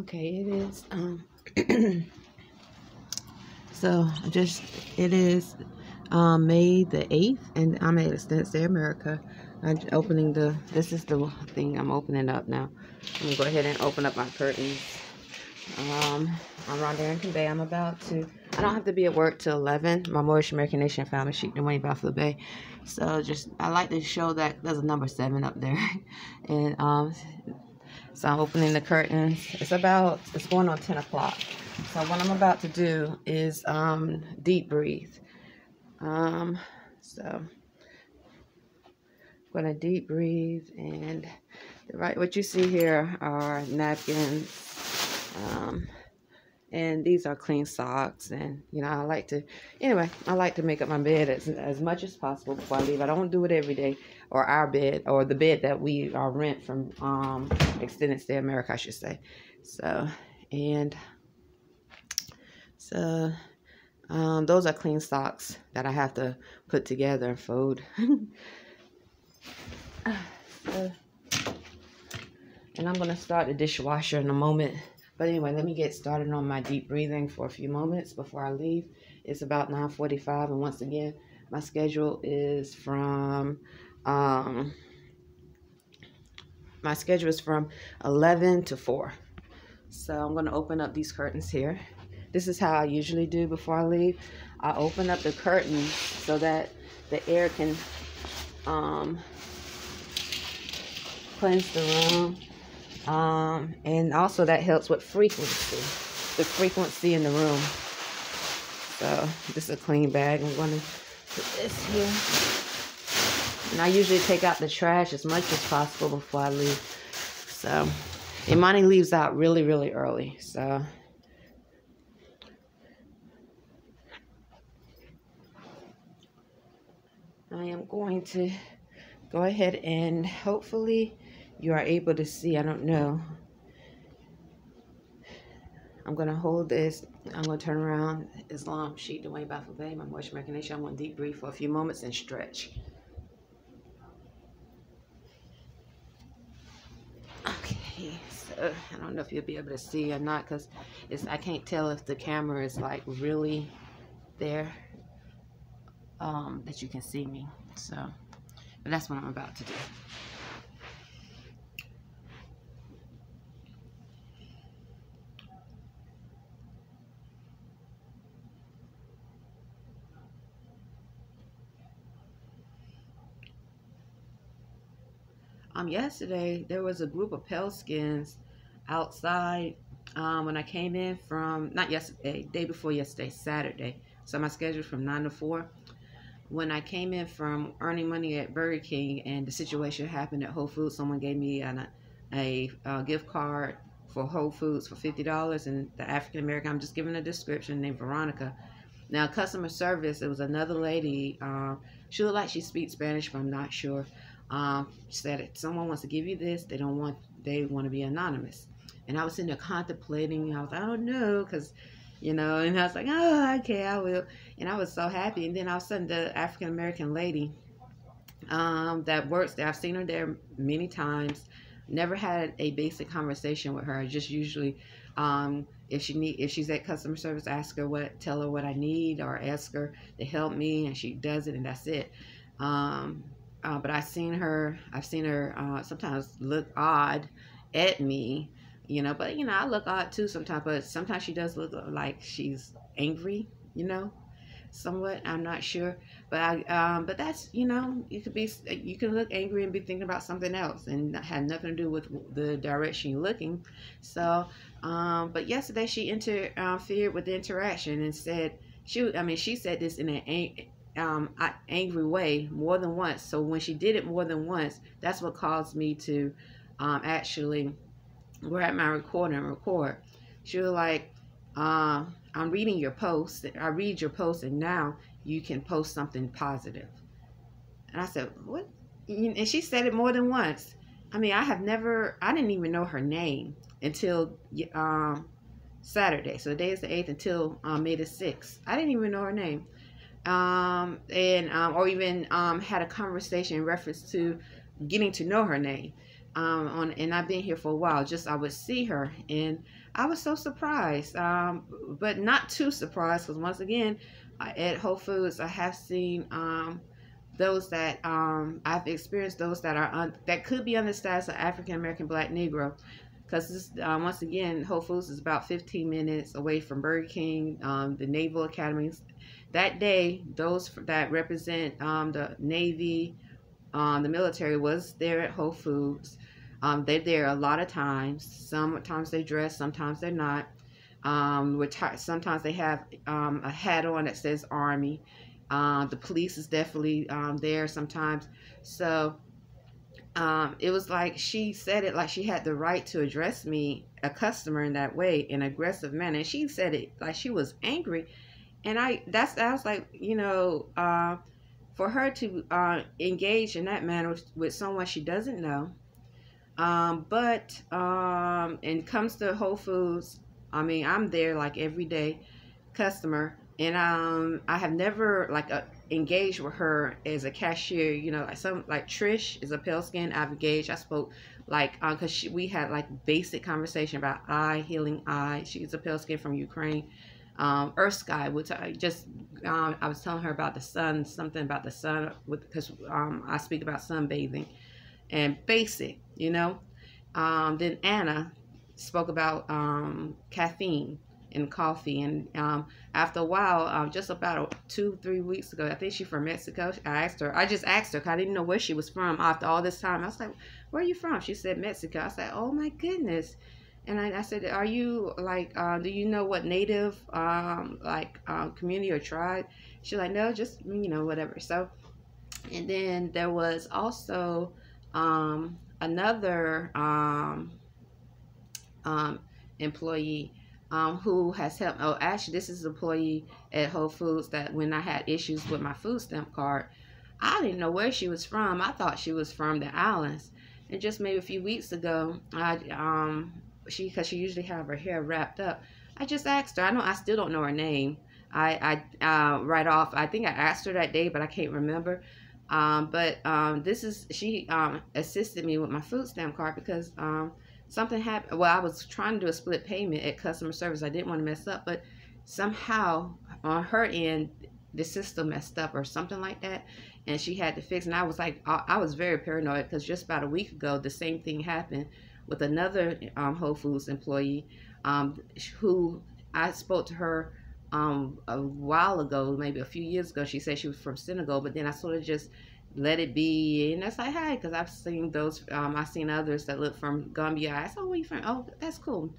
Okay, it is. So it is May the 8th, and I'm at Arrington-Bey, America. I'm opening this is the thing I'm opening up now. I'm gonna go ahead and open up my curtains. Um, I'm around Arrington-Bey. I don't have to be at work till 11. My Moorish American Nation family sheep in Buffalo Bay. So I like to show that there's a number 7 up there. And so I'm opening the curtains. It's going on 10 o'clock. So what I'm about to do is deep breathe. So I'm going to deep breathe, and what you see here are napkins, and these are clean socks. And I like to make up my bed as much as possible before I leave. I don't do it every day, or our bed, or the bed that we rent from Extended Stay America, I should say. So those are clean socks that I have to put together and fold. And I'm going to start the dishwasher in a moment. But anyway, let me get started on my deep breathing for a few moments before I leave. It's about 9:45, and once again, my schedule is from 11 to 4. So I'm going to open up these curtains here. This is how I usually do before I leave. I open up the curtains so that the air can cleanse the room. And also that helps with the frequency in the room. So this is a clean bag. I'm going to put this here. And I usually take out the trash as much as possible before I leave. So Imani leaves out really, really early. So I am going to go ahead, and hopefully you are able to see. I don't know. I'm going to hold this. I'm going to turn around. Islam sheet Dwayne Buffalo Bay, my Moorish American Nation. I'm going to deep breathe for a few moments and stretch. Okay, so I don't know if you'll be able to see or not, because I can't tell if the camera is like really there, that you can see me. So, but that's what I'm about to do. Yesterday there was a group of pale skins outside when I came in from, not yesterday, day before yesterday, Saturday. So my schedule from 9 to 4. When I came in from earning money at Burger King, and the situation happened at Whole Foods, someone gave me a gift card for Whole Foods for $50, and the African American, I'm just giving a description, named Veronica. Now, customer service, it was another lady. She looked like she speaks Spanish, but I'm not sure. Said if someone wants to give you this, they want to be anonymous. And I was sitting there contemplating. I was like, I don't know, because and I was like, oh, okay, I will. And I was so happy. And then all of a sudden, the African American lady that works there, I've seen her there many times. Never had a basic conversation with her. I just usually, if she's at customer service, tell her what I need, or ask her to help me, and she does it, and that's it. But I've seen her sometimes look odd at me, but I look odd too sometimes, but sometimes she does look like she's angry, somewhat. I'm not sure, but but that's, you can look angry and be thinking about something else and have nothing to do with the direction you're looking. So, but yesterday she interfered with the interaction and said she said this in an angry way more than once. So when she did it more than once, that's what caused me to actually grab my recorder and record. She was like, I'm reading your post. I read your post, and now you can post something positive. And I said, what? And she said it more than once. I didn't even know her name until Saturday. So today is the 8th until May the 6th. I didn't even know her name. Or even had a conversation in reference to getting to know her name. and I've been here for a while. Just I would see her, and I was so surprised, but not too surprised, because once again, at Whole Foods, I have seen those that I've experienced those that are that could be on the status of African American Black Negro, because once again, Whole Foods is about 15 minutes away from Burger King, the Naval Academy. That day, those that represent the Navy, the military, was there at Whole Foods. They're there a lot of times. Sometimes they dress, sometimes they're not. Sometimes they have a hat on that says Army. The police is definitely there sometimes. So it was like she said it like she had the right to address me, a customer, in that way, in an aggressive manner. And she said it like she was angry. And I was like, for her to engage in that manner with someone she doesn't know. But and it comes to Whole Foods, I mean, I'm there like every day customer, and I have never like engaged with her as a cashier. Like Trish is a pale skin. I've engaged. I spoke like because we had like basic conversation about eye healing eye. She's a pale skin from Ukraine. Earth Sky, which I was telling her about the sun, something about the sun, because I speak about sunbathing and basic, Then Anna spoke about caffeine and coffee, and after a while, just about 2-3 weeks ago, I think she's from Mexico. I just asked her, 'cause I didn't know where she was from. After all this time, I was like, "Where are you from?" She said Mexico. I said, "Oh my goodness." And I said, "Are you like, do you know what native community or tribe?" She's like, "No, just whatever." So, and then there was also another employee who has helped. Oh, actually, this is an employee at Whole Foods that when I had issues with my food stamp card, I didn't know where she was from. I thought she was from the islands. And just maybe a few weeks ago, because she usually have her hair wrapped up, I just asked her. I still don't know her name. Right off, I think I asked her that day, but I can't remember. She assisted me with my food stamp card because something happened. Well, I was trying to do a split payment at customer service. I didn't want to mess up, but somehow on her end, the system messed up or something like that, and she had to fix. And I was like, I was very paranoid, because just about a week ago, the same thing happened with another Whole Foods employee who I spoke to her a while ago, maybe a few years ago. She said she was from Senegal, but then I sort of just let it be, and that's like, hey, because I've seen those, I've seen others that look from Gambia. I said, "Oh, where you from?" "Oh, that's cool."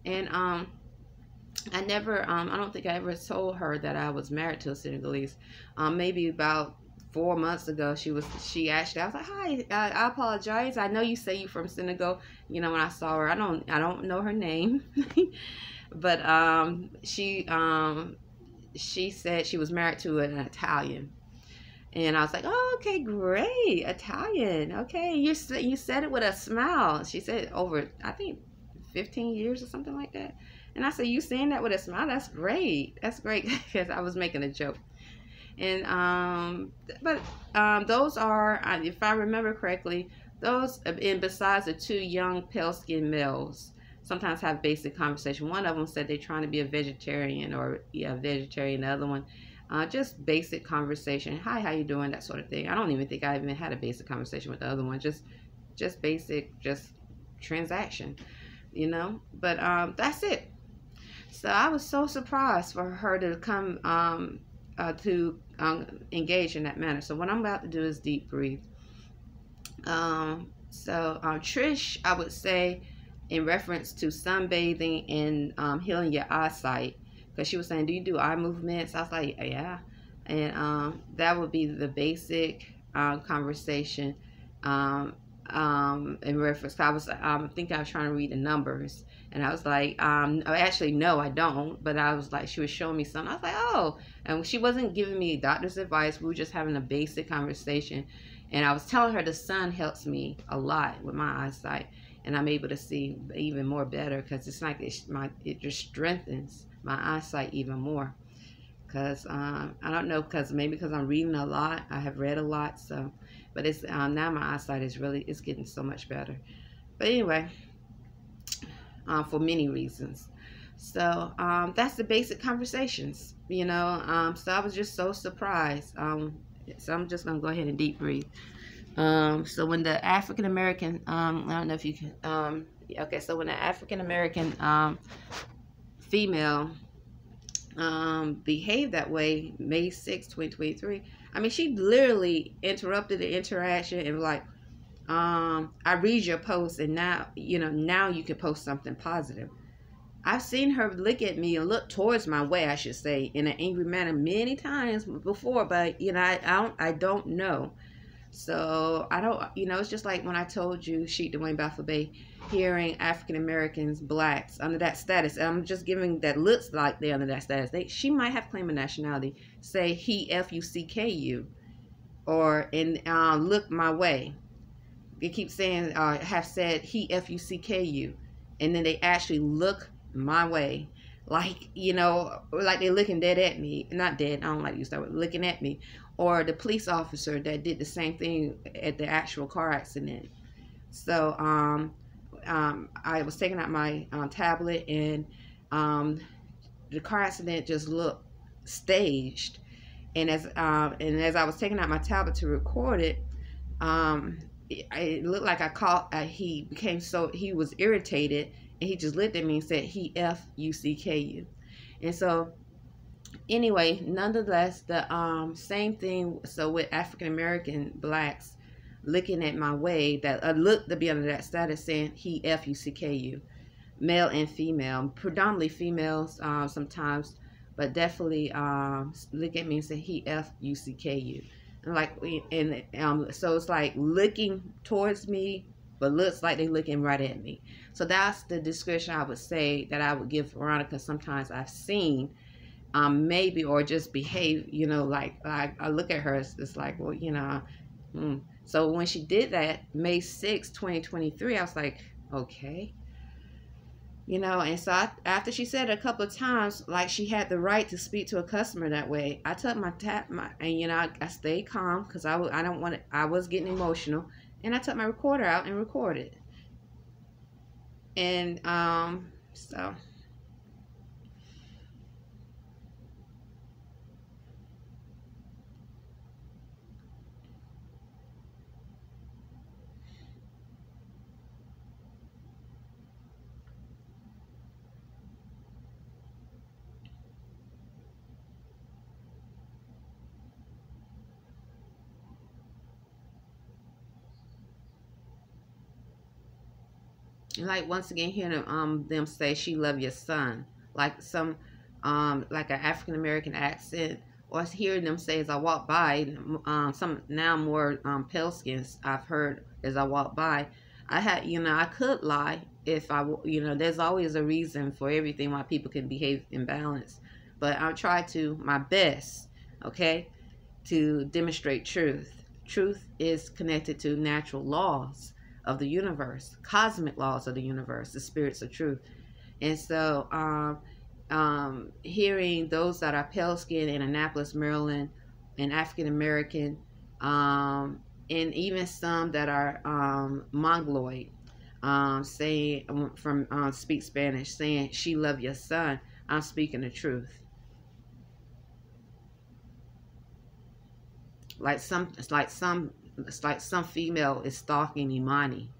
And I never, I don't think I ever told her that I was married to a Senegalese. Maybe about 4 months ago, she actually, I was like, "Hi, I apologize. I know you say you from Senegal." When I saw her, I don't know her name, but she said she was married to an Italian, and I was like, "Oh, okay, great, Italian. Okay, you said it with a smile." She said over, I think, 15 years or something like that. And I said, "You saying that with a smile? That's great. That's great," because I was making a joke. And those are, if I remember correctly, those, and besides the two young pale-skinned males, sometimes have basic conversation. One of them said they're trying to be a vegetarian, or vegetarian. The other one, just basic conversation. "Hi, how you doing?" That sort of thing. I don't even think I even had a basic conversation with the other one. Just basic, just transaction, But that's it. So I was so surprised for her to come to engage in that manner. So what I'm about to do is deep breathe. Trish, I would say, in reference to sunbathing and healing your eyesight, because she was saying, "Do you do eye movements?" I was like, "Yeah." And that would be the basic conversation in reference. I think I was trying to read the numbers, and I was like, actually, no, I don't. But I was like, she was showing me something. I was like, "Oh," and she wasn't giving me doctor's advice. We were just having a basic conversation, and I was telling her the sun helps me a lot with my eyesight, and I'm able to see even more better, because it's like it just strengthens my eyesight even more. Because I don't know, maybe because I'm reading a lot. I have read a lot, so. But it's now my eyesight is getting so much better. But anyway, for many reasons. So that's the basic conversations, you know. So I was just so surprised. So I'm just gonna go ahead and deep breathe. So when the African American, I don't know if you can, okay. So when the African American female behaved that way, May 6th, 2023. I mean, she literally interrupted the interaction and like, I read your post and now, you know, now you can post something positive. I've seen her look at me and look towards my way, I should say, in an angry manner many times before, but you know, I don't know. So I don't, you know, it's just like when I told you, Sheik Dwayne Bay, hearing African Americans, blacks under that status. And I'm just giving that looks like they're under that status. She might have claim of nationality. Say he Fucku, or in look my way. They keep saying have said he Fucku, and then they actually look my way, like, you know, like they're looking dead at me. Not dead, I don't like to use that word, looking at me. Or the police officer that did the same thing at the actual car accident. So I was taking out my tablet, and the car accident just looked staged. And as I was taking out my tablet to record it, it looked like I caught. He became so, he was irritated, and he just looked at me and said, "He Fucku," and so. Anyway, nonetheless, the same thing. So with African American blacks looking at my way, that look to be under that status, saying he Fucku, male and female, predominantly females sometimes, but definitely look at me and say he Fucku, and like, and so it's like looking towards me, but looks like they looking right at me. So that's the description I would say that I would give Veronica. Sometimes I've seen. Maybe, or just behave, you know, like I look at her, it's like, well, you know. So when she did that, May 6th, 2023, I was like, okay, you know. And so after she said it a couple of times, like she had the right to speak to a customer that way, I took and you know, I stayed calm because I don't want it. I was getting emotional, and I took my recorder out and recorded. And so. Like once again, hearing them say she love your son, like some like an African American accent, or hearing them say as I walk by, some now more pale skins I've heard as I walk by. I had, you know, I could lie if you know, there's always a reason for everything why people can behave imbalanced, but I try to my best, okay, to demonstrate truth. Truth is connected to natural laws of the universe, cosmic laws of the universe, the spirits of truth. And so hearing those that are pale skinned in Annapolis, Maryland, and African American, and even some that are Mongoloid, saying from speak Spanish, saying she love your son, I'm speaking the truth. It's like some female is stalking Imani.